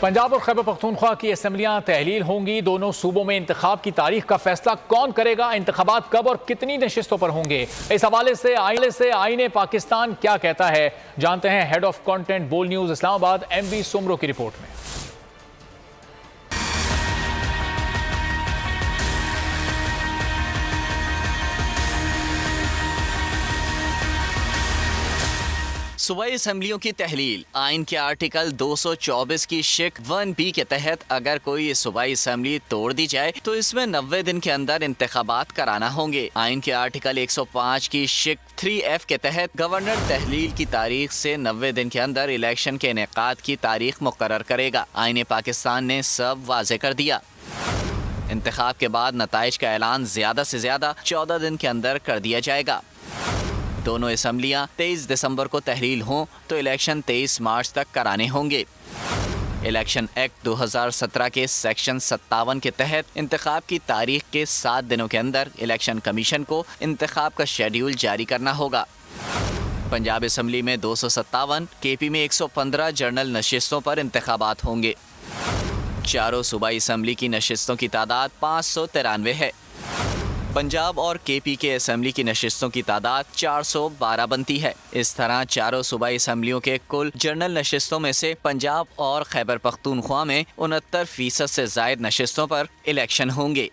पंजाब और खैबर पख्तूनख्वा की असम्बलियां तहलील होंगी। दोनों सूबों में इंतखाब की तारीख का फैसला कौन करेगा, इंतखाबात कब और कितनी नशिस्तों पर होंगे, इस हवाले से आईने पाकिस्तान क्या कहता है, जानते हैं हेड ऑफ कंटेंट बोल न्यूज इस्लामाबाद MB सुमरो की रिपोर्ट में। सूबाई असम्बलियों की तहलील। आइन के आर्टिकल 224 की शिक 1B के तहत अगर कोई सूबाई असम्बली तोड़ दी जाए तो इसमें 90 दिन के अंदर इंतखाबात कराना होंगे। आइन के आर्टिकल 105 की शिक 3F के तहत गवर्नर तहलील की तारीख से 90 दिन के अंदर इलेक्शन के इनेकाद की तारीख मुकर्रर करेगा। आइन पाकिस्तान ने सब वाजे कर दिया। इंतखाब के बाद नताइज का ऐलान ज्यादा से ज्यादा 14 दिन के अंदर कर दिया जाएगा। दोनों असम्बलियां 23 दिसंबर को तहलील हों तो इलेक्शन 23 मार्च तक कराने होंगे। इलेक्शन एक्ट 2017 के सेक्शन 57 के तहत इंतखाब की तारीख के 7 दिनों के अंदर इलेक्शन कमीशन को इंतखाब का शेड्यूल जारी करना होगा। पंजाब असम्बली में 257, KP में 115 जनरल नशिस्तों पर इंतखाबात होंगे। चारों सूबाई असम्बली की नशिस्तों की तादाद 593 है। पंजाब और KP के असम्बली की नशिस्तों की तादाद 412 बनती है। इस तरह चारों सूबाई असम्बलियों के कुल जनरल नशिस्तों में से पंजाब और खैबर पख्तूनख्वा में 69% से जायद नशिस्तों पर इलेक्शन होंगे।